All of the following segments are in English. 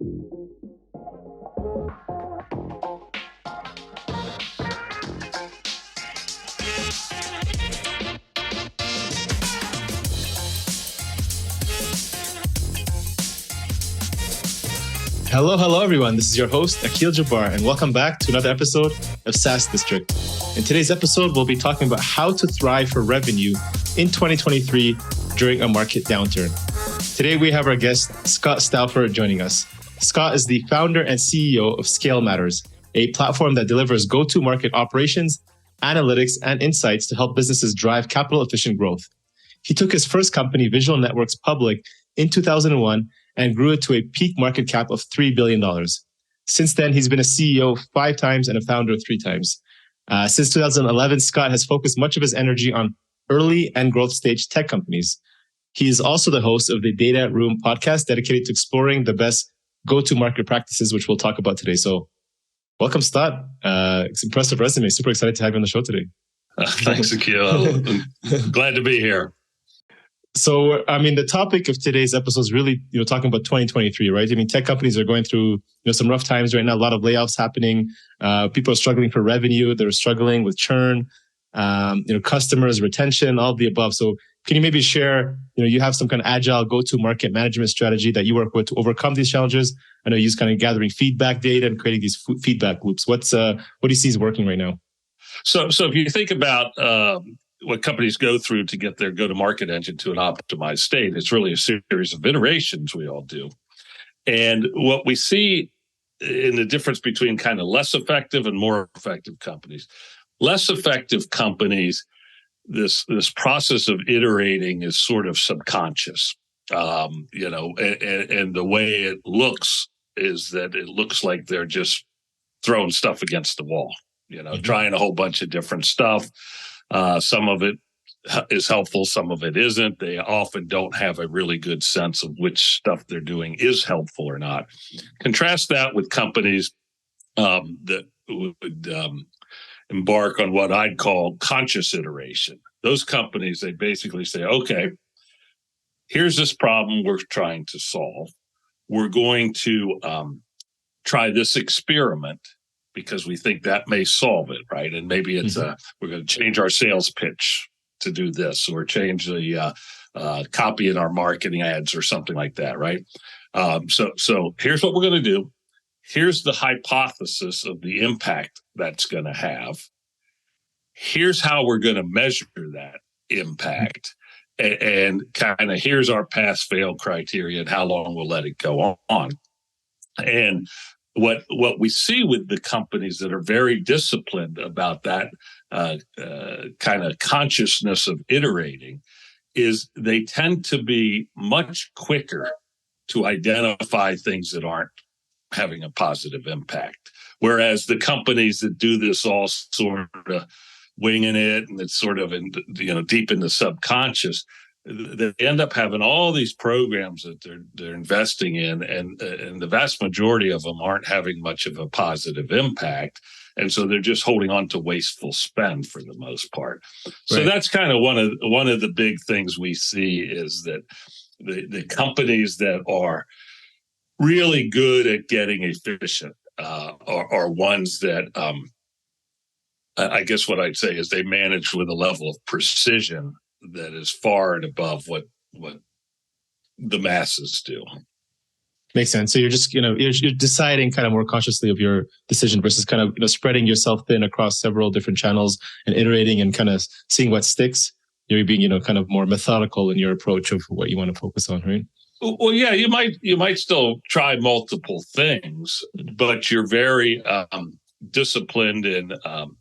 Hello, everyone. This is your host, Akil Jabbar, and welcome back to another episode of SaaS District. In today's episode, we'll be talking about how to thrive for revenue in 2023 during a market downturn. Today, we have our guest, Scott Stouffer, joining us. Scott is the founder and CEO of ScaleMatters, a platform that delivers go-to-market operations, analytics, and insights to help businesses drive capital-efficient growth. He took his first company, Visual Networks, public in 2001 and grew it to a peak market cap of $3 billion. Since then, he's been a CEO 5 times and a founder 3 times. Since 2011, Scott has focused much of his energy on early and growth stage tech companies. He is also the host of the Data Room podcast dedicated to exploring the best go-to-market practices, which we'll talk about today. So welcome, Scott. It's an impressive resume. Super excited to have you on the show today. Thanks, Akil. Glad to be here. So, the topic of today's episode is really, talking about 2023, right? Tech companies are going through, some rough times right now, a lot of layoffs happening. People are struggling for revenue. They're struggling with churn, customers, retention, all of the above. So can you maybe share, you have some kind of agile go-to-market management strategy that you work with to overcome these challenges? I know you use kind of gathering feedback data and creating these feedback loops. What do you see is working right now? So if you think about what companies go through to get their go-to-market engine to an optimized state, it's really a series of iterations we all do. And what we see in the difference between kind of less effective and more effective companies, less effective companies, this process of iterating is sort of subconscious, and the way it looks is that it looks like they're just throwing stuff against the wall, trying a whole bunch of different stuff. Some of it is helpful, some of it isn't. They often don't have a really good sense of which stuff they're doing is helpful or not. Contrast that with companies that would embark on what I'd call conscious iteration. Those companies, they basically say, okay, here's this problem we're trying to solve. We're going to try this experiment because we think that may solve it, right? And maybe it's we're going to change our sales pitch to do this, or change the copy in our marketing ads or something like that, right? So here's what we're going to do. Here's the hypothesis of the impact that's going to have. Here's how we're going to measure that impact. And kind of here's our pass-fail criteria and how long we'll let it go on. And what we see with the companies that are very disciplined about that kind of consciousness of iterating is they tend to be much quicker to identify things that aren't having a positive impact. Whereas the companies that do this all sort of winging it, and it's sort of deep in the subconscious, they end up having all these programs that they're investing in, and the vast majority of them aren't having much of a positive impact, and so they're just holding on to wasteful spend for the most part. Right. So that's kind of one of the big things we see is that the companies that are really good at getting efficient are ones that I guess what I'd say is they manage with a level of precision that is far and above what the masses do. Makes sense. So you're just, you're deciding kind of more consciously of your decision versus kind of, spreading yourself thin across several different channels and iterating and kind of seeing what sticks. You're being, kind of more methodical in your approach of what you want to focus on, right? Well, yeah, you might still try multiple things, but you're very disciplined in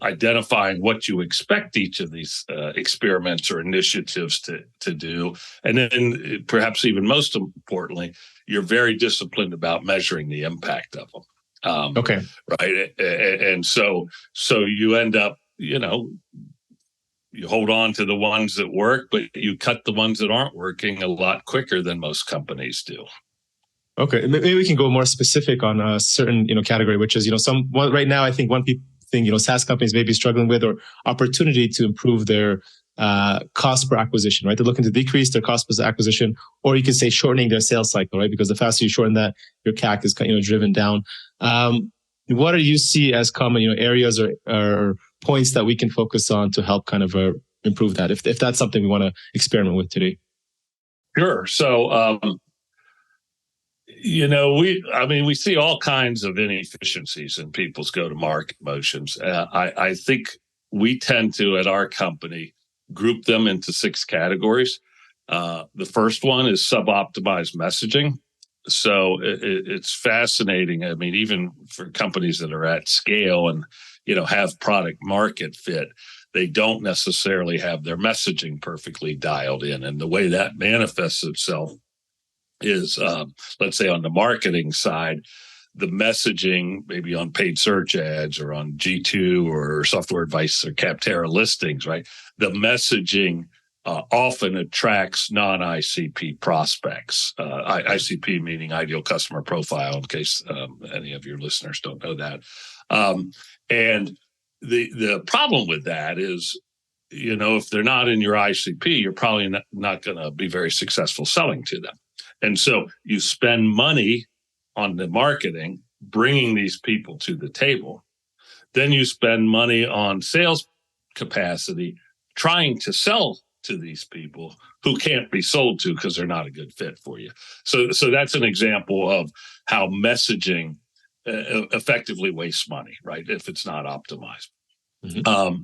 identifying what you expect each of these experiments or initiatives to do. And then perhaps even most importantly, you're very disciplined about measuring the impact of them. Okay. Right. And so you end up, you hold on to the ones that work, but you cut the ones that aren't working a lot quicker than most companies do. Okay, maybe we can go more specific on a certain category, which is right now I think one thing SaaS companies may be struggling with, or opportunity to improve their cost per acquisition, right? They're looking to decrease their cost per acquisition, or you can say shortening their sales cycle, right? Because the faster you shorten that, your CAC is driven down. What do you see as common areas or points that we can focus on to help kind of improve that, if that's something we want to experiment with today? Sure. So, we see all kinds of inefficiencies in people's go-to-market motions. I think we tend to, at our company, group them into 6 categories. The first one is suboptimized messaging. So it's fascinating. I mean, even for companies that are at scale and, have product market fit, they don't necessarily have their messaging perfectly dialed in. And the way that manifests itself is, let's say on the marketing side, the messaging, maybe on paid search ads or on G2 or Software Advice or Capterra listings, right? The messaging often attracts non-ICP prospects. ICP meaning ideal customer profile, in case any of your listeners don't know that. And the problem with that is, if they're not in your ICP, you're probably not going to be very successful selling to them. And so you spend money on the marketing, bringing these people to the table. Then you spend money on sales capacity, trying to sell to these people who can't be sold to because they're not a good fit for you. So that's an example of how messaging effectively wastes money, right? If it's not optimized. Mm-hmm.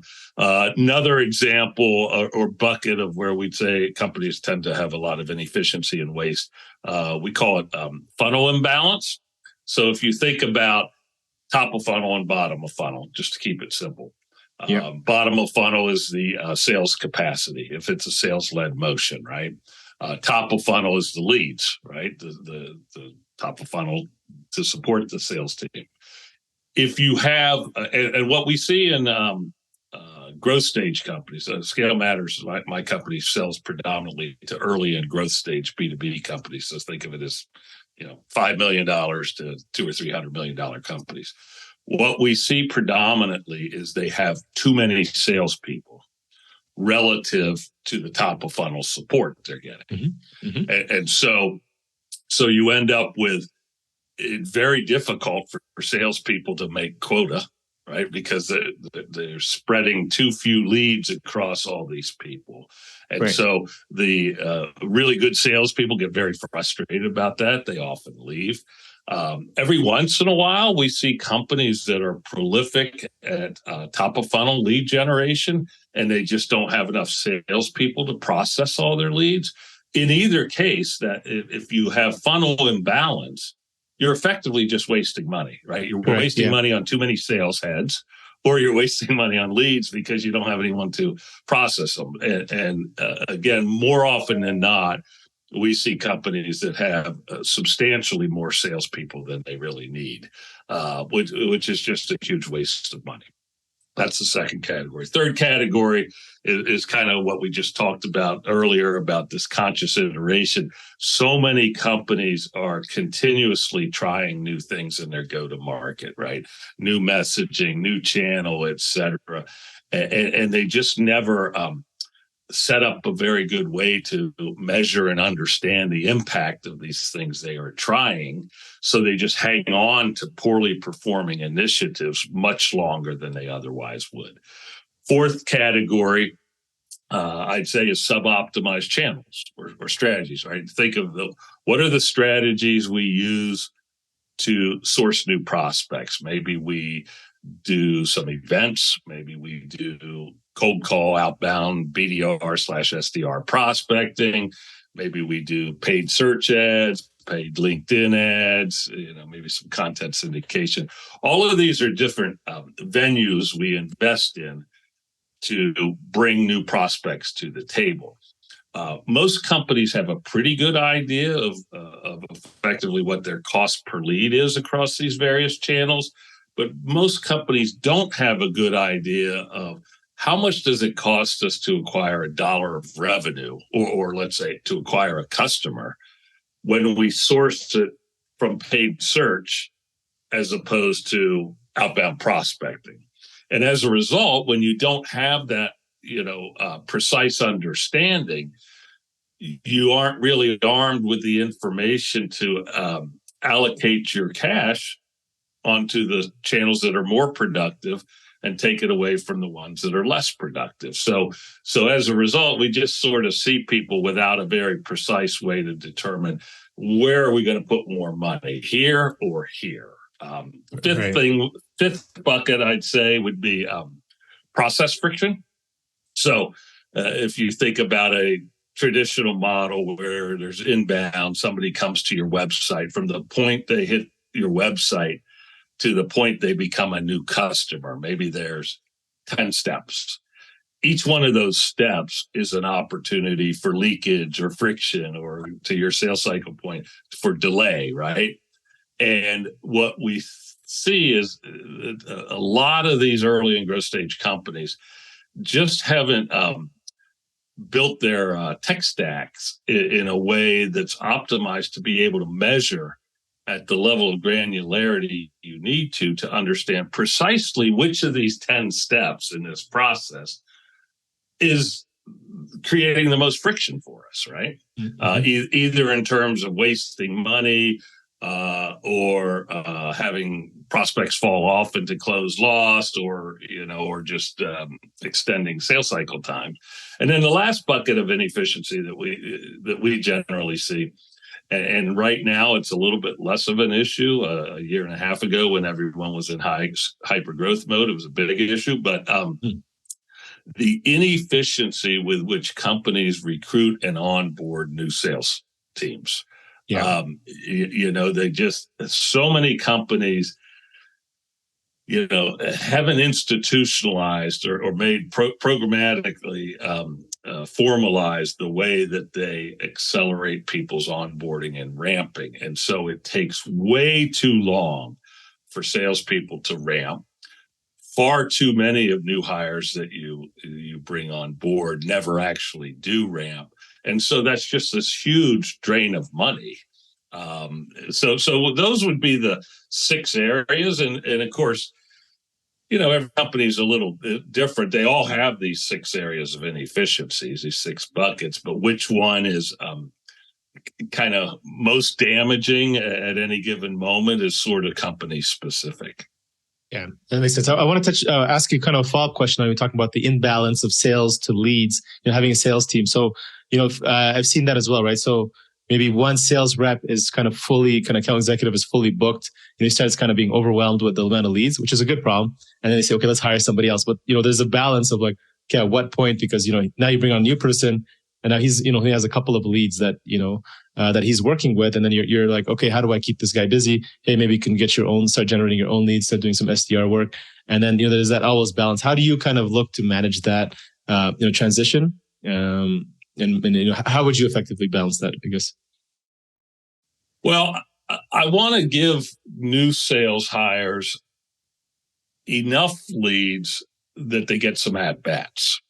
Another example or bucket of where we'd say companies tend to have a lot of inefficiency and waste, we call it funnel imbalance. So if you think about top of funnel and bottom of funnel, just to keep it simple, bottom of funnel is the sales capacity, if it's a sales-led motion, right? Top of funnel is the leads, right? The top of funnel to support the sales team. If you have, and what we see in growth stage companies, ScaleMatters, my company sells predominantly to early and growth stage B2B companies. So think of it as, $5 million to $200 or $300 million companies. What we see predominantly is they have too many salespeople relative to the top of funnel support they're getting. Mm-hmm. Mm-hmm. And so you end up with it's very difficult for salespeople to make quota, right? Because they're spreading too few leads across all these people. And right. So the really good salespeople get very frustrated about that. They often leave. Every once in a while, we see companies that are prolific at top of funnel lead generation, and they just don't have enough salespeople to process all their leads. In either case, that if you have funnel imbalance, you're effectively just wasting money, right? You're wasting money on too many sales heads, or you're wasting money on leads because you don't have anyone to process them. And again, more often than not, we see companies that have substantially more salespeople than they really need, which is just a huge waste of money. That's the second category. Third category is kind of what we just talked about earlier about this conscious iteration. So many companies are continuously trying new things in their go-to-market, right? New messaging, new channel, et cetera. And they just never set up a very good way to measure and understand the impact of these things they are trying. So they just hang on to poorly performing initiatives much longer than they otherwise would. Fourth category, I'd say, is suboptimized channels or strategies, right? Think of what are the strategies we use to source new prospects? Maybe we do some events. Maybe we do cold call outbound BDR/SDR prospecting. Maybe we do paid search ads, paid LinkedIn ads, maybe some content syndication. All of these are different venues we invest in to bring new prospects to the table. Most companies have a pretty good idea of effectively what their cost per lead is across these various channels, but most companies don't have a good idea of how much does it cost us to acquire $1 of revenue, or let's say to acquire a customer, when we source it from paid search as opposed to outbound prospecting. And as a result, when you don't have that precise understanding, you aren't really armed with the information to allocate your cash onto the channels that are more productive and take it away from the ones that are less productive. So as a result, we just sort of see people without a very precise way to determine where are we going to put more money, here or here. Fifth bucket, I'd say, would be process friction. So if you think about a traditional model where there's inbound, somebody comes to your website, from the point they hit your website to the point they become a new customer, maybe there's 10 steps. Each one of those steps is an opportunity for leakage or friction, or, to your sales cycle point, for delay, right? And what we see is a lot of these early and growth stage companies just haven't built their tech stacks in a way that's optimized to be able to measure at the level of granularity you need to understand precisely which of these 10 steps in this process is creating the most friction for us, right? Mm-hmm. Either in terms of wasting money or having prospects fall off into closed lost, or just extending sales cycle time. And then the last bucket of inefficiency that we generally see, and right now it's a little bit less of an issue. A year and a half ago, when everyone was in hyper growth mode, it was a big issue. But the inefficiency with which companies recruit and onboard new sales teams. Yeah. They just, so many companies, haven't institutionalized or made programmatically formalized the way that they accelerate people's onboarding and ramping. And so it takes way too long for salespeople to ramp. Far too many of new hires that you bring on board never actually do ramp. And so that's just this huge drain of money. So those would be the 6 areas. And of course, every company is a little bit different. They all have these 6 areas of inefficiencies, these 6 buckets, but which one is kind of most damaging at any given moment is sort of company specific. Yeah, that makes sense. I want to ask you kind of a follow-up question. We're talking about the imbalance of sales to leads, having a sales team. So, I've seen that as well, right? So maybe one sales rep is kind of account executive is fully booked, and he starts kind of being overwhelmed with the amount of leads, which is a good problem. And then they say, okay, let's hire somebody else. But, there's a balance of like, okay, at what point? Because, now you bring on a new person, and now he's, he has a couple of leads that, that he's working with. And then you're like, okay, how do I keep this guy busy? Hey, maybe you can start generating your own leads, start doing some SDR work. And then, there's that always balance. How do you kind of look to manage that, transition? And how would you effectively balance that? Because, well, I want to give new sales hires enough leads that they get some at-bats,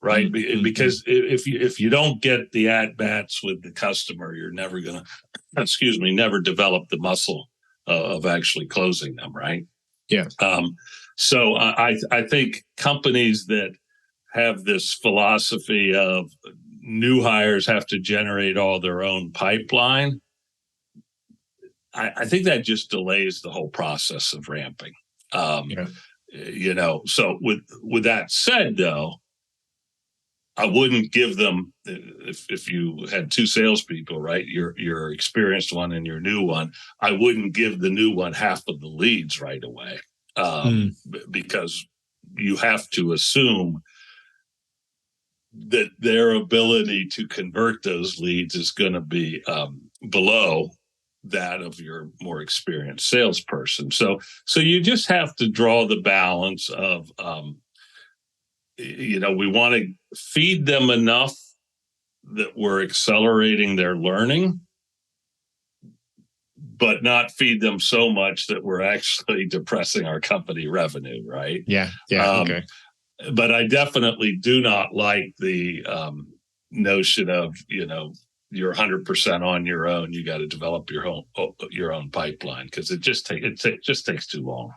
right? Mm-hmm. Because if you don't get the at-bats with the customer, you're never going to, never develop the muscle of actually closing them, right? Yeah. So I think companies that have this philosophy of new hires have to generate all their own pipeline, I think that just delays the whole process of ramping. So with that said, though, I wouldn't give them, if you had 2 salespeople, right, your experienced one and your new one, I wouldn't give the new one half of the leads right away, because you have to assume that their ability to convert those leads is going to be below that of your more experienced salesperson. So you just have to draw the balance of, we want to feed them enough that we're accelerating their learning, but not feed them so much that we're actually depressing our company revenue, right? Yeah. Okay. But I definitely do not like the notion of, you're 100% on your own. You got to develop your own pipeline, because it just takes too long.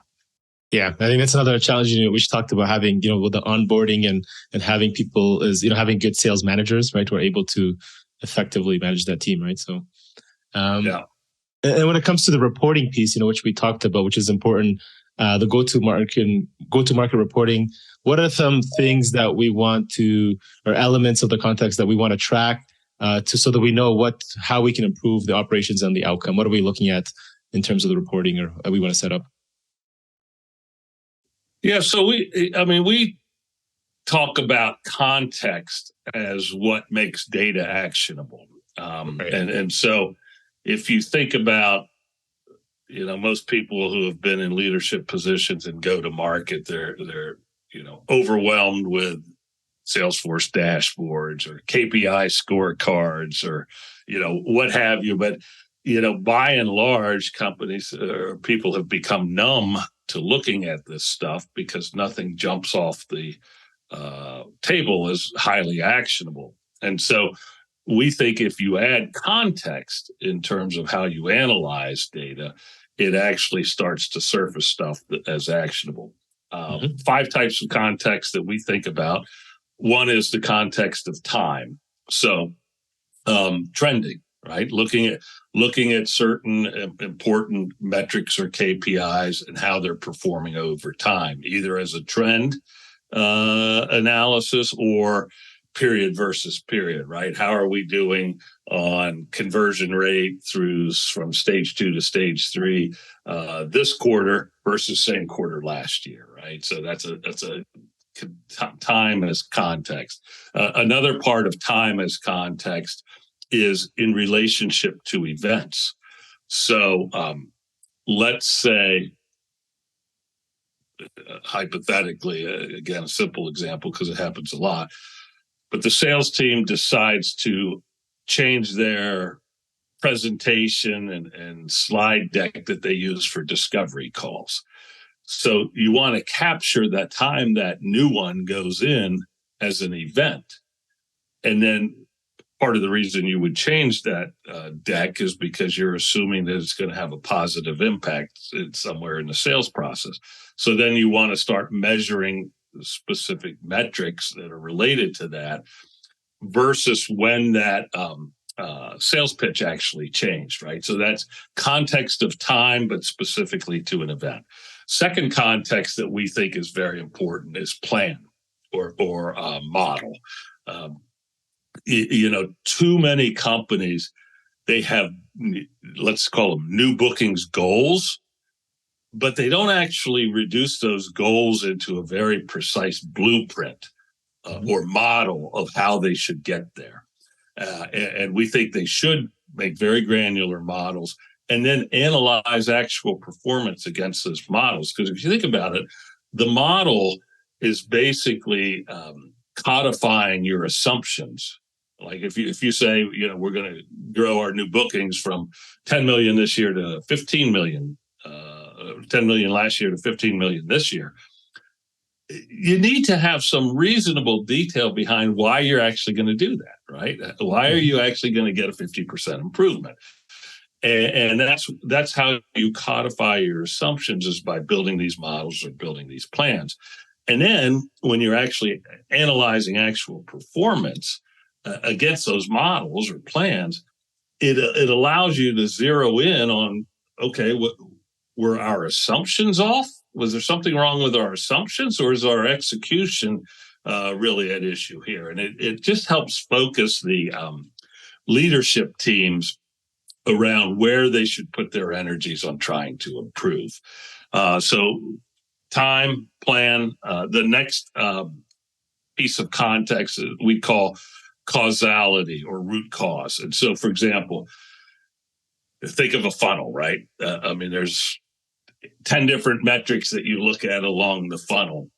Yeah, I think that's another challenge, which talked about having, with the onboarding and having people is, having good sales managers, right, who are able to effectively manage that team, right? So, Yeah. and when it comes to the reporting piece, which we talked about, which is important, the go-to-market reporting, what are some things that we want to, or elements of the context that we want to track so that we know how we can improve the operations and the outcome? What are we looking at in terms of the reporting or we want to set up? Yeah, so we talk about context as what makes data actionable. Right. And so if you think about, most people who have been in leadership positions and go to market, they're overwhelmed with Salesforce dashboards or KPI scorecards or, what have you. But, by and large, companies or people have become numb to looking at this stuff because nothing jumps off the table as highly actionable. And so we think if you add context in terms of how you analyze data, it actually starts to surface stuff as actionable. 5 types of context that we think about. One is the context of time. So trending, right? Looking at certain important metrics or KPIs and how they're performing over time, either as a trend analysis or period versus period, right? How are we doing on conversion rate from stage 2 to stage 3 this quarter versus same quarter last year, right? So that's a time as context. Another part of time as context is in relationship to events. So let's say, hypothetically, again, a simple example because it happens a lot, but the sales team decides to change their presentation and slide deck that they use for discovery calls. So you want to capture that time that new one goes in as an event. And then part of the reason you would change that deck is because you're assuming that it's going to have a positive impact somewhere in the sales process. So then you want to start measuring specific metrics that are related to that versus when that sales pitch actually changed, right? So that's context of time, but specifically to an event. Second context that we think is very important is plan or model. Too many companies, they have, let's call them new bookings goals, but they don't actually reduce those goals into a very precise blueprint or model of how they should get there. And we think they should make very granular models and then analyze actual performance against those models. Because if you think about it, the model is basically codifying your assumptions. Like if you say, we're going to grow our new bookings from 10 million this year to 15 million, 10 million last year to 15 million this year, you need to have some reasonable detail behind why you're actually going to do that, right? Why are you actually going to get a 50% improvement? And that's how you codify your assumptions, is by building these models or building these plans. And then when you're actually analyzing actual performance against those models or plans, it allows you to zero in on, okay, were our assumptions off? Was there something wrong with our assumptions, or is our execution really at issue here? And it just helps focus the leadership teams around where they should put their energies on trying to improve. So time, plan. The next piece of context we call causality or root cause. And so, for example, think of a funnel, right? There's 10 different metrics that you look at along the funnel.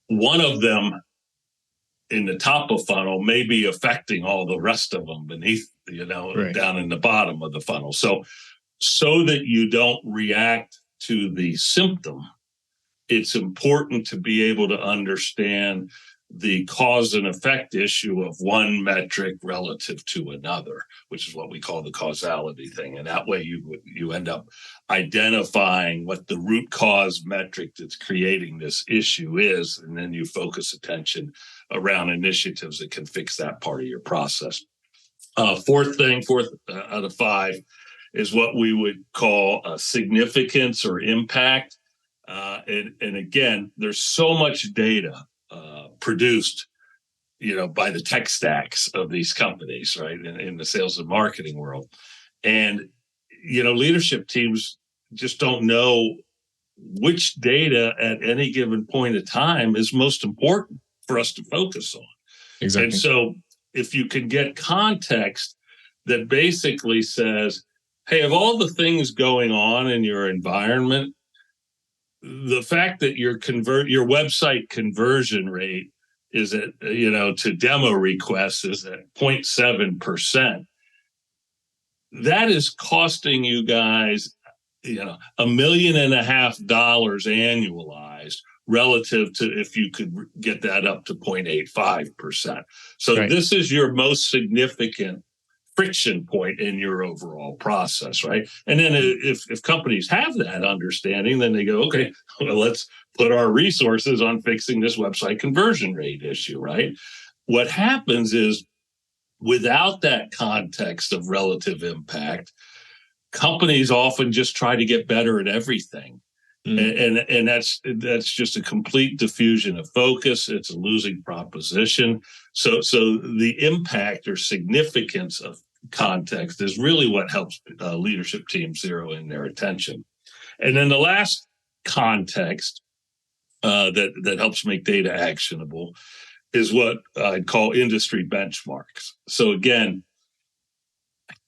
One of them in the top of funnel may be affecting all the rest of them beneath, right, down in the bottom of the funnel. So that you don't react to the symptom, it's important to be able to understand the cause and effect issue of one metric relative to another, which is what we call the causality thing. And that way you end up identifying what the root cause metric that's creating this issue is, and then you focus attention around initiatives that can fix that part of your process. Fourth out of five is what we would call significance or impact. And again, there's so much data produced, by the tech stacks of these companies, right, in the sales and marketing world. And, leadership teams just don't know which data at any given point of time is most important for us to focus on. Exactly. And so if you can get context that basically says, hey, of all the things going on in your environment, the fact that your website conversion rate is at, to demo requests is at 0.7%. That is costing you guys, $1.5 million annualized relative to if you could get that up to 0.85%. So right. This is your most significant friction point in your overall process, right? And then if companies have that understanding, then they go, okay, well, let's put our resources on fixing this website conversion rate issue, right? What happens is, without that context of relative impact, companies often just try to get better at everything. And that's just a complete diffusion of focus. It's a losing proposition. So the impact or significance of context is really what helps leadership teams zero in their attention. And then the last context that helps make data actionable is what I'd call industry benchmarks. So again,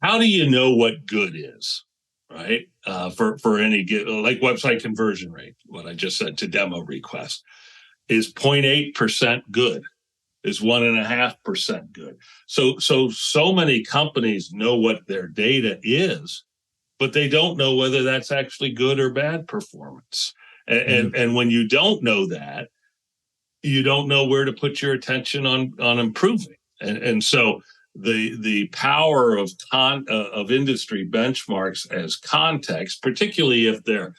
how do you know what good is? Right? For any, like website conversion rate, what I just said to demo request, is 0.8% good, is 1.5% good. So many companies know what their data is, but they don't know whether that's actually good or bad performance. And when you don't know that, you don't know where to put your attention on improving. And so the power of industry benchmarks as context, particularly if they're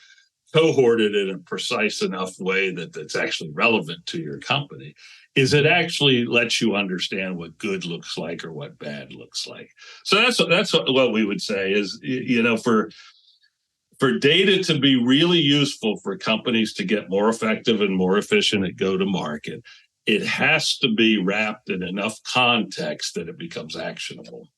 cohorted in a precise enough way that's actually relevant to your company, is it actually lets you understand what good looks like or what bad looks like. So that's what we would say is, for data to be really useful for companies to get more effective and more efficient at go-to-market, it has to be wrapped in enough context that it becomes actionable.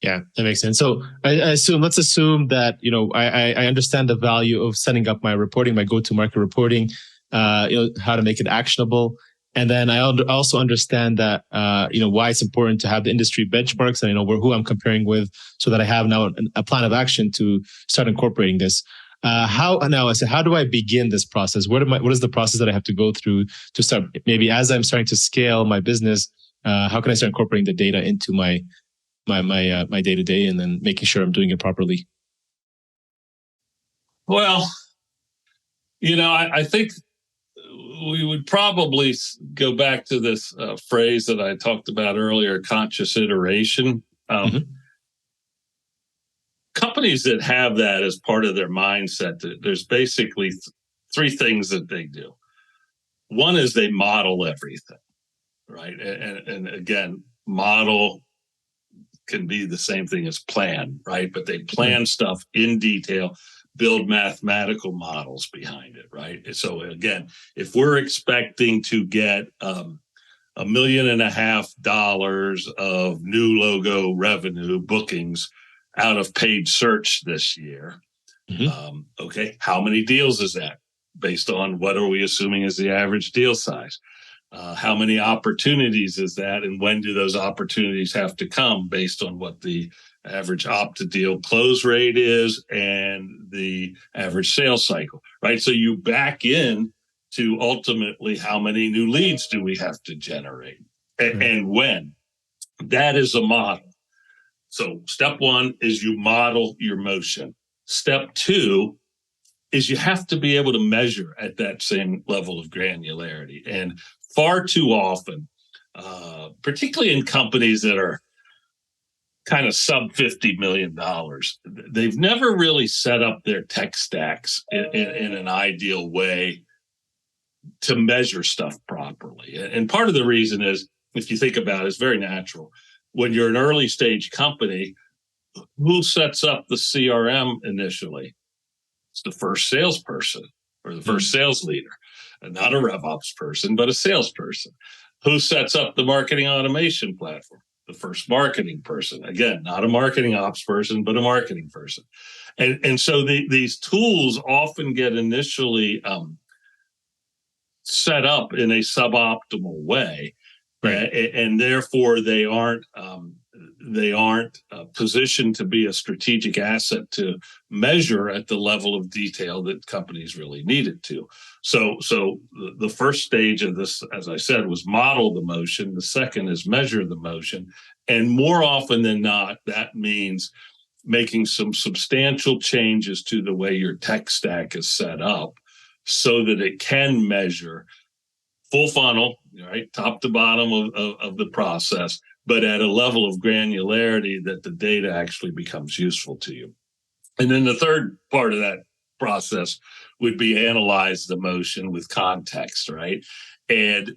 Yeah, that makes sense. So let's assume that, I understand the value of setting up my reporting, my go-to-market reporting, how to make it actionable. And then I also understand that, why it's important to have the industry benchmarks and who I'm comparing with, so that I have now a plan of action to start incorporating this. How do I begin this process? What is the process that I have to go through to start? Maybe as I'm starting to scale my business, how can I start incorporating the data into my day-to-day, and then making sure I'm doing it properly? Well, I think we would probably go back to this phrase that I talked about earlier, conscious iteration. Companies that have that as part of their mindset, there's basically three things that they do. One is they model everything, right? And again, model can be the same thing as plan, right? But they plan stuff in detail, build mathematical models behind it, right? So again, if we're expecting to get $1.5 million of new logo revenue bookings out of paid search this year, okay, how many deals is that? Based on what are we assuming is the average deal size? How many opportunities is that, and when do those opportunities have to come based on what the average opt-to-deal close rate is and the average sales cycle, right? So you back in to ultimately how many new leads do we have to generate and when. That is a model. So step one is you model your motion. Step two is you have to be able to measure at that same level of granularity. And far too often, particularly in companies that are kind of sub $50 million, they've never really set up their tech stacks in an ideal way to measure stuff properly. And part of the reason is, if you think about it, it's very natural. When you're an early stage company, who sets up the CRM initially? It's the first salesperson or the first sales leader, and not a RevOps person, but a salesperson. Who sets up the marketing automation platform? The first marketing person. Again, not a marketing ops person, but a marketing person. And so these tools often get initially set up in a suboptimal way, right? And therefore they aren't positioned to be a strategic asset to measure at the level of detail that companies really needed to. So the first stage of this, as I said, was model the motion. The second is measure the motion. And more often than not, that means making some substantial changes to the way your tech stack is set up so that it can measure full funnel, right, top to bottom of the process, but at a level of granularity that the data actually becomes useful to you. And then the third part of that process would be analyze the motion with context, right? And,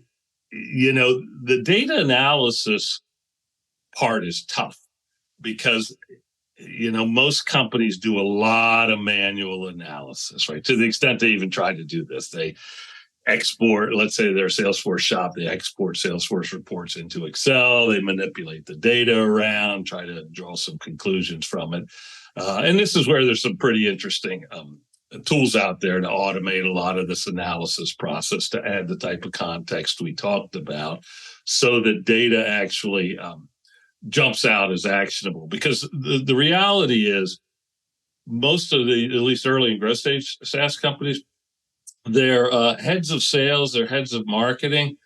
the data analysis part is tough because, most companies do a lot of manual analysis, right? To the extent they even try to do this, they export, let's say their Salesforce shop, they export Salesforce reports into Excel, they manipulate the data around, try to draw some conclusions from it. And this is where there's some pretty interesting tools out there to automate a lot of this analysis process, to add the type of context we talked about so that data actually jumps out as actionable. Because the reality is most of the, at least early and growth stage SaaS companies, their heads of sales, their heads of marketing,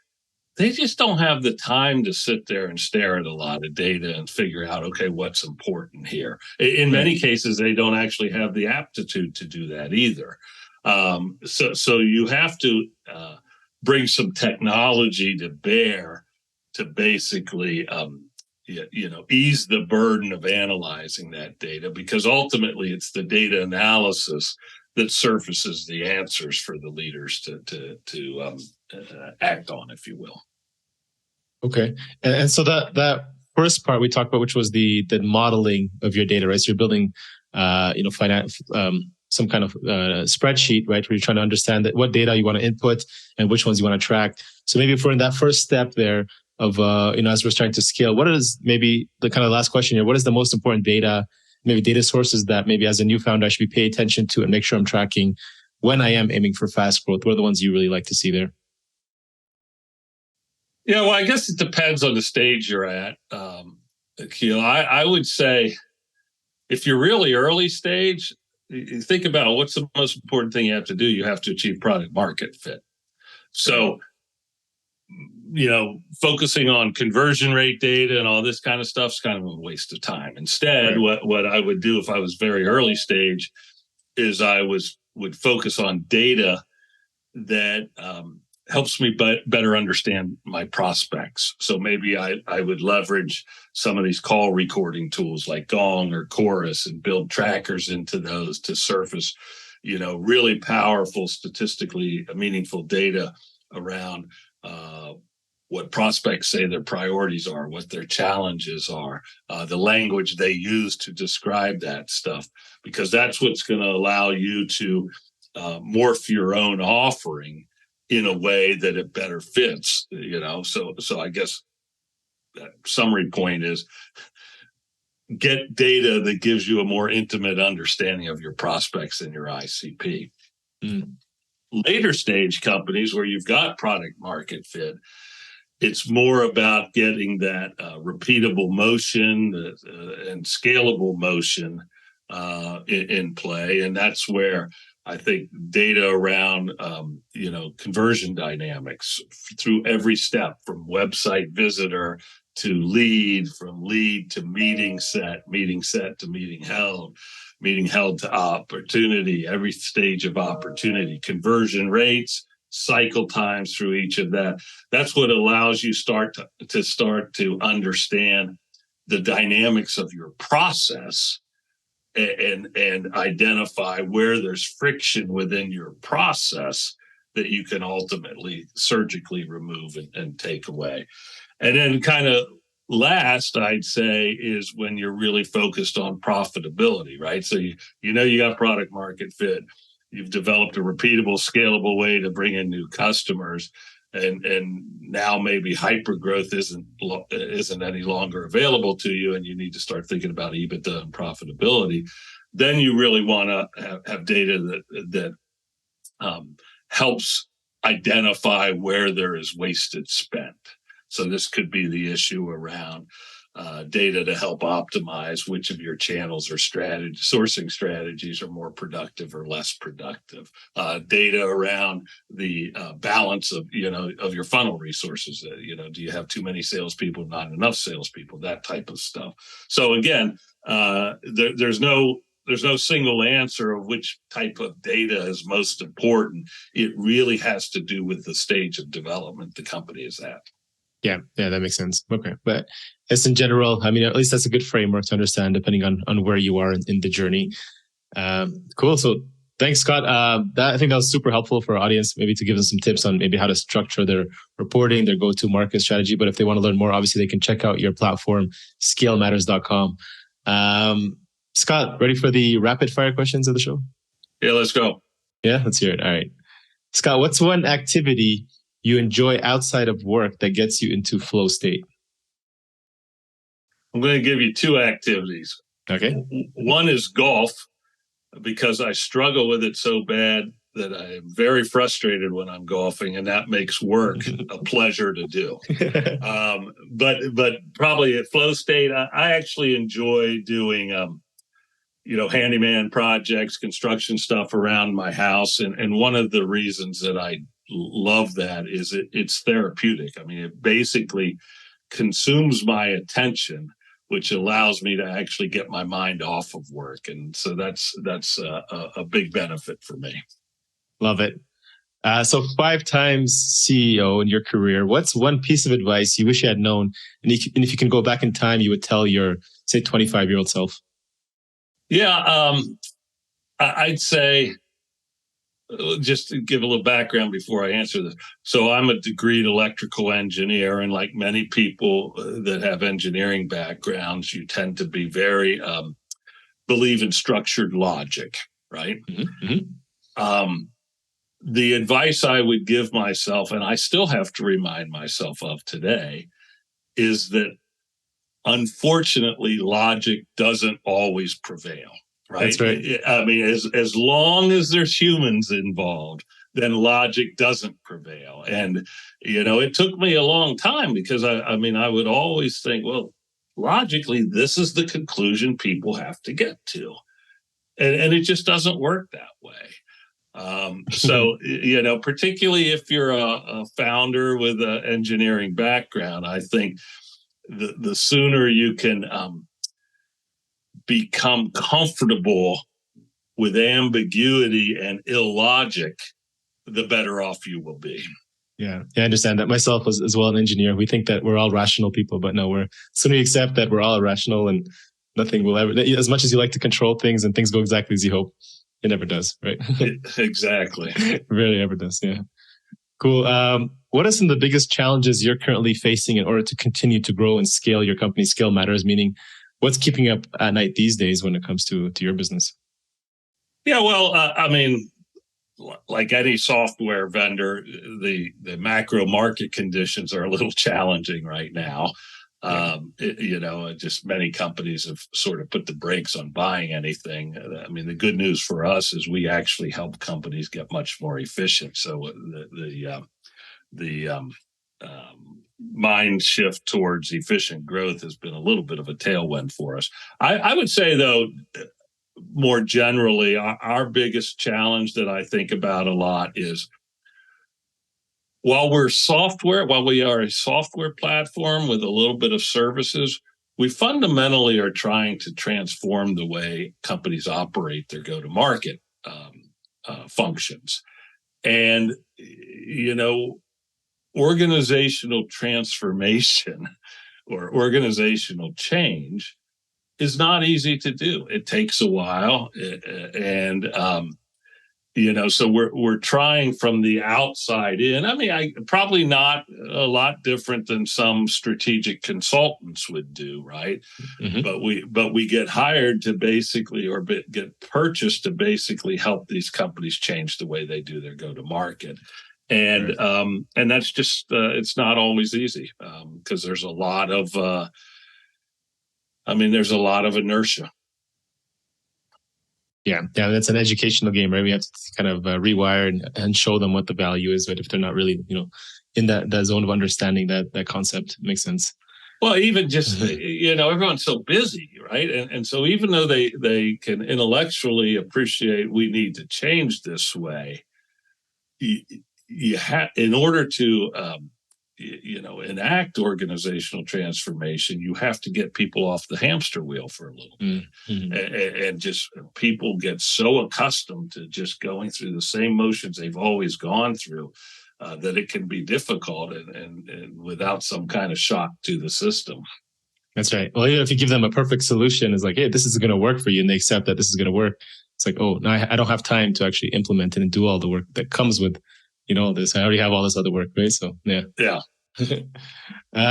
they just don't have the time to sit there and stare at a lot of data and figure out, okay, what's important here. In many cases, they don't actually have the aptitude to do that either. So you have to bring some technology to bear to basically, ease the burden of analyzing that data, because ultimately it's the data analysis that surfaces the answers for the leaders to act on, if you will. Okay, and so that first part we talked about, which was the modeling of your data, right? So you're building, some kind of spreadsheet, right, where you're trying to understand that what data you want to input and which ones you want to track. So maybe if we're in that first step there of, as we're starting to scale, what is maybe the kind of last question here? What is the most important data? Maybe data sources that maybe as a new founder I should be paying attention to and make sure I'm tracking when I am aiming for fast growth? What are the ones you really like to see there? Yeah, well, I guess it depends on the stage you're at. Akil, I would say if you're really early stage, you think about what's the most important thing you have to do. You have to achieve product market fit. So, focusing on conversion rate data and all this kind of stuff is kind of a waste of time. Instead, what I would do if I was very early stage is I would focus on data that helps me better understand my prospects. So maybe I would leverage some of these call recording tools like Gong or Chorus and build trackers into those to surface, really powerful, statistically meaningful data around what prospects say their priorities are, what their challenges are, the language they use to describe that stuff, because that's what's going to allow you to morph your own offering in a way that it better fits, So I guess that summary point is get data that gives you a more intimate understanding of your prospects and your ICP. Later stage companies where you've got product market fit, it's more about getting that repeatable motion and scalable motion in play. And that's where I think data around, conversion dynamics through every step, from website visitor to lead, from lead to meeting set to meeting held to opportunity, every stage of opportunity, conversion rates, cycle times through each of that. That's what allows you start to understand the dynamics of your process and identify where there's friction within your process that you can ultimately surgically remove and take away. And then kind of last, I'd say, is when you're really focused on profitability, right? So you got product market fit. You've developed a repeatable, scalable way to bring in new customers, and now maybe hypergrowth isn't any longer available to you, and you need to start thinking about EBITDA and profitability. Then you really want to have data that helps identify where there is wasted spend. So this could be the issue around data to help optimize which of your channels or sourcing strategies are more productive or less productive. Data around the balance of your funnel resources. Do you have too many salespeople, not enough salespeople? That type of stuff. So again, there's no single answer of which type of data is most important. It really has to do with the stage of development the company is at. Yeah, that makes sense. Okay. But as in general, I mean, at least that's a good framework to understand depending on where you are in the journey. Cool. So thanks, Scott. I think that was super helpful for our audience, maybe to give them some tips on maybe how to structure their reporting, their go-to-market strategy. But if they want to learn more, obviously they can check out your platform, ScaleMatters.com. Scott, ready for the rapid fire questions of the show? Yeah, let's go. Yeah, let's hear it. All right. Scott, what's one activity you enjoy outside of work that gets you into flow state? I'm going to give you two activities. Okay. One is golf, because I struggle with it so bad that I am very frustrated when I'm golfing, and that makes work a pleasure to do. But probably at flow state, I actually enjoy doing handyman projects, construction stuff around my house, and one of the reasons that I love that is it's therapeutic. I mean, it basically consumes my attention, which allows me to actually get my mind off of work, and so that's a big benefit for me. Love it. So 5 times CEO in your career, what's one piece of advice you wish you had known, and if you can go back in time, you would tell your, say, 25-year-old self? Yeah, I'd say, just to give a little background before I answer this. So I'm a degreed electrical engineer, and like many people that have engineering backgrounds, you tend to be very believe in structured logic, right? Mm-hmm. The advice I would give myself, and I still have to remind myself of today, is that unfortunately, logic doesn't always prevail. Right. That's right. I mean, as long as there's humans involved, then logic doesn't prevail. And, it took me a long time, because I would always think, well, logically, this is the conclusion people have to get to. And it just doesn't work that way. So, particularly if you're a founder with an engineering background, I think the sooner you can become comfortable with ambiguity and illogic, the better off you will be. Yeah, I understand that. Myself as well, an engineer, we think that we're all rational people, but no, as soon as we accept that we're all irrational and nothing will ever, as much as you like to control things and things go exactly as you hope, it never does, right? Exactly. It rarely ever does, yeah. Cool. What are some of the biggest challenges you're currently facing in order to continue to grow and scale your company? ScaleMatters, meaning what's keeping you up at night these days when it comes to your business? Yeah, well, like any software vendor, the macro market conditions are a little challenging right now. Just many companies have sort of put the brakes on buying anything. I mean, the good news for us is we actually help companies get much more efficient. So the mind shift towards efficient growth has been a little bit of a tailwind for us. I would say, though, more generally, our biggest challenge that I think about a lot is, while we are a software platform with a little bit of services, we fundamentally are trying to transform the way companies operate their go-to-market functions. And, organizational transformation or organizational change is not easy to do. It takes a while, and so we're trying from the outside in. I mean, I probably not a lot different than some strategic consultants would do, right? Mm-hmm. But we get hired to basically, or get purchased to basically help these companies change the way they do their go to market. And Right. and that's just it's not always easy because there's a lot of there's a lot of inertia. Yeah, that's an educational game, right? We have to kind of rewire and show them what the value is, but if they're not really, in that zone of understanding that concept, makes sense. Well, even just everyone's so busy, right? And so even though they can intellectually appreciate we need to change this way, you have, in order to enact organizational transformation, you have to get people off the hamster wheel for a little bit. And just people get so accustomed to just going through the same motions they've always gone through that it can be difficult and without some kind of shock to the system. That's right. Well, if you give them a perfect solution, it's like, hey, this is going to work for you, and they accept that this is going to work. It's like, oh, no, I don't have time to actually implement it and do all the work that comes with, this. I already have all this other work, right? So, yeah. Yeah.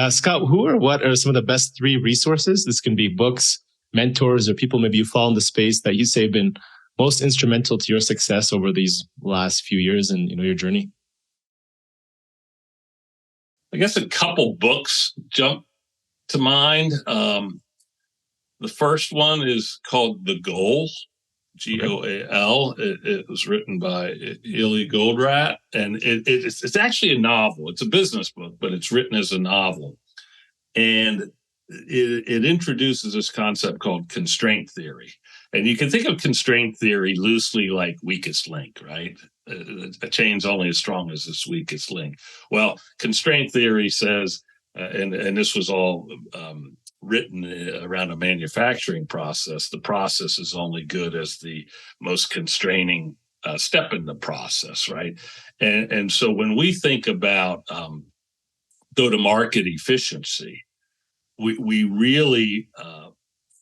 Scott, who or what are some of the best 3 resources? This can be books, mentors, or people maybe you follow in the space that you say have been most instrumental to your success over these last few years and your journey. I guess a couple books jump to mind. The first one is called The Goal, Goal. It was written by Eli Goldratt, and it's actually a novel. It's a business book, but it's written as a novel. And it introduces this concept called constraint theory. And you can think of constraint theory loosely like weakest link, right? A chain's only as strong as its weakest link. Well, constraint theory says, and this was all written around a manufacturing process, the process is only good as the most constraining step in the process, right? And so when we think about go-to-market efficiency, we really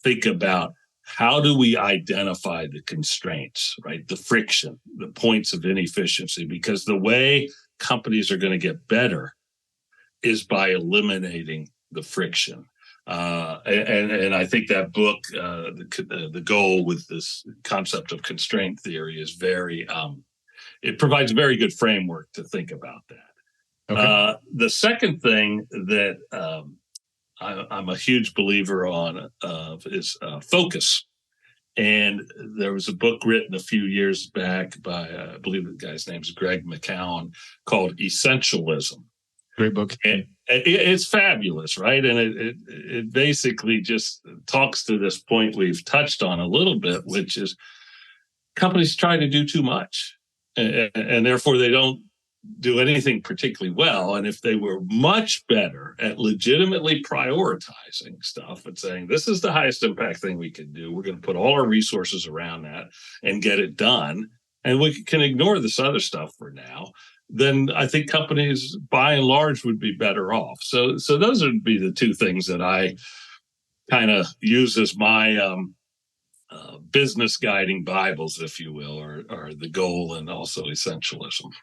think about how do we identify the constraints, right? The friction, the points of inefficiency, because the way companies are going to get better is by eliminating the friction. And I think that book, the Goal, with this concept of constraint theory, is very, it provides a very good framework to think about that. Okay. The second thing that I'm a huge believer on is focus. And there was a book written a few years back by, I believe the guy's name is Greg McCowan, called Essentialism. Great book. And it's fabulous, right? And it basically just talks to this point we've touched on a little bit, which is companies try to do too much, and therefore they don't do anything particularly well. And if they were much better at legitimately prioritizing stuff and saying, this is the highest impact thing we can do, we're going to put all our resources around that and get it done, and we can ignore this other stuff for now, then I think companies by and large would be better off. So those would be the 2 things that I kind of use as my business guiding Bibles, if you will, or The Goal and also Essentialism.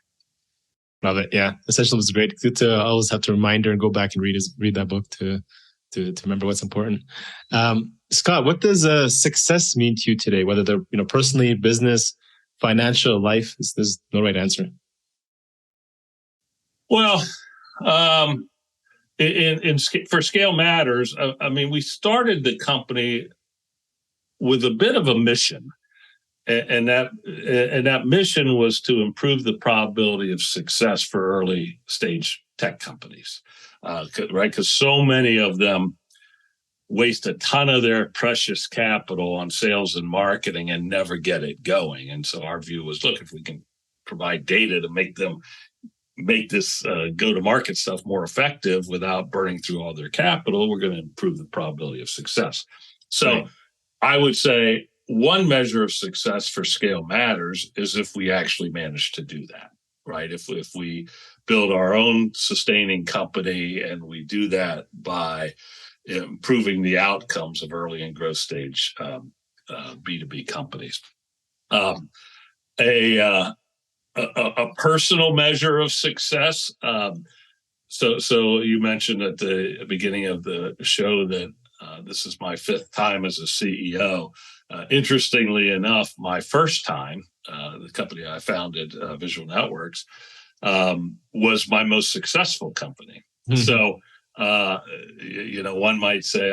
Love it. Yeah. Essentialism is great. Good to always have to reminder and go back and read that book to remember what's important. Scott, what does success mean to you today? Whether they're, personally, business, financial, life, there's no right answer. Well, for ScaleMatters, we started the company with a bit of a mission. And that mission was to improve the probability of success for early stage tech companies, right? Because so many of them waste a ton of their precious capital on sales and marketing and never get it going. And so our view was, look, if we can provide data to make this go-to-market stuff more effective without burning through all their capital, we're going to improve the probability of success. So right. I would say one measure of success for ScaleMatters is if we actually manage to do that. right? If we build our own sustaining company, and we do that by improving the outcomes of early and growth stage B2B companies. A personal measure of success. So you mentioned at the beginning of the show that this is my 5th time as a CEO. Interestingly enough, my first time, the company I founded, Visual Networks, was my most successful company. Mm-hmm. So, one might say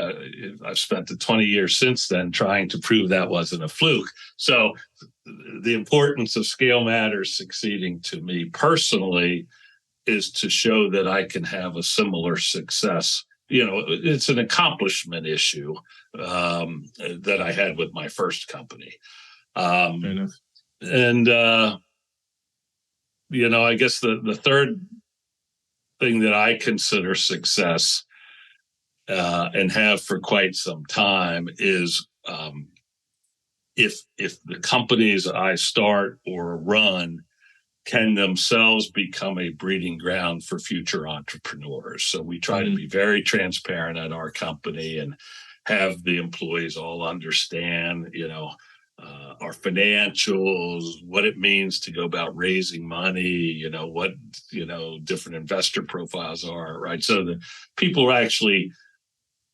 I've spent the 20 years since then trying to prove that wasn't a fluke. So the importance of ScaleMatters succeeding to me personally is to show that I can have a similar success. It's an accomplishment issue that I had with my first company. And, I guess the third thing that I consider success and have for quite some time is if the companies I start or run can themselves become a breeding ground for future entrepreneurs. So we try to be very transparent at our company and have the employees all understand, our financials, what it means to go about raising money, what, different investor profiles are, right? So that people actually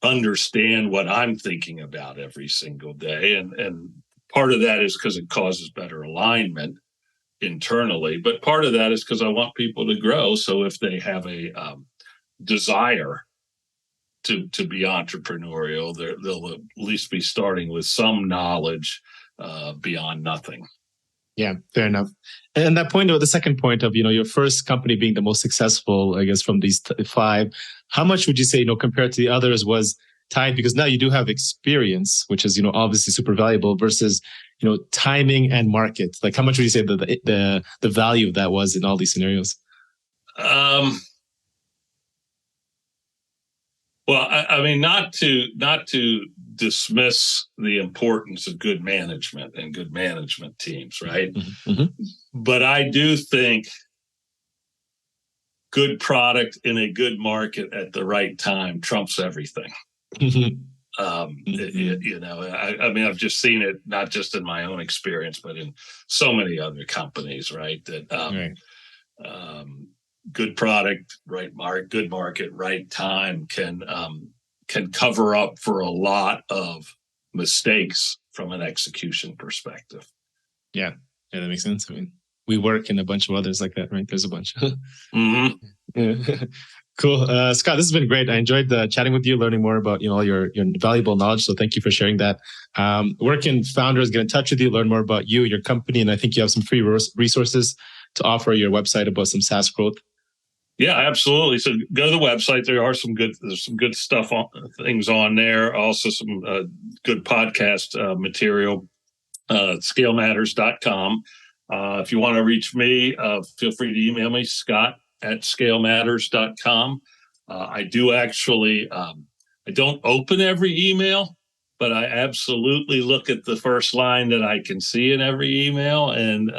understand what I'm thinking about every single day. And part of that is because it causes better alignment internally, but part of that is because I want people to grow. So if they have a desire to be entrepreneurial, they'll at least be starting with some knowledge beyond nothing. Yeah, fair enough. And that point, the second point of, your first company being the most successful, I guess, from these 5, how much would you say, compared to the others was tied? Because now you do have experience, which is, obviously super valuable versus, timing and market. Like, how much would you say the value of that was in all these scenarios? Well, I mean, not to dismiss the importance of good management and good management teams, right? Mm-hmm. But I do think good product in a good market at the right time trumps everything. Mm-hmm. I mean, I've just seen it not just in my own experience, but in so many other companies, right? That good product, good market, right time can cover up for a lot of mistakes from an execution perspective. Yeah, that makes sense. I mean, we work in a bunch of others like that, right? There's a bunch. Mm-hmm. Yeah. Cool. Scott, this has been great. I enjoyed chatting with you, learning more about, all your valuable knowledge. So thank you for sharing that. Where can founders get in touch with you, learn more about you, your company? And I think you have some free resources to offer your website about some SaaS growth. Yeah, absolutely. So go to the website. There's some good stuff things on there. Also some good podcast material, ScaleMatters.com. If you want to reach me, feel free to email me, scott@ScaleMatters.com. I do actually, I don't open every email, but I absolutely look at the first line that I can see in every email and,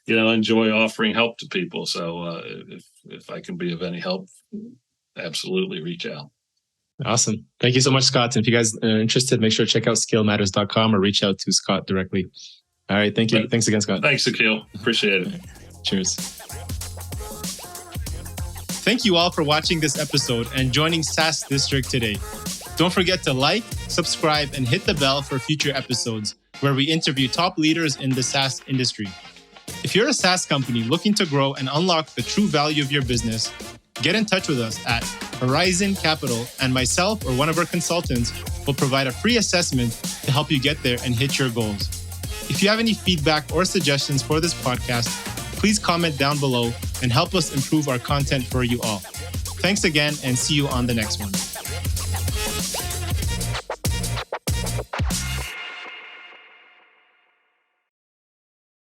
enjoy offering help to people. So if I can be of any help, absolutely reach out. Awesome. Thank you so much, Scott. And if you guys are interested, make sure to check out ScaleMatters.com or reach out to Scott directly. All right. Thank you. Thanks again, Scott. Thanks, Akil. Appreciate it. Cheers. Thank you all for watching this episode and joining SaaS District today. Don't forget to like, subscribe, and hit the bell for future episodes where we interview top leaders in the SaaS industry. If you're a SaaS company looking to grow and unlock the true value of your business, get in touch with us at Horizon Capital, and myself or one of our consultants will provide a free assessment to help you get there and hit your goals. If you have any feedback or suggestions for this podcast, please comment down below and help us improve our content for you all. Thanks again, and see you on the next one.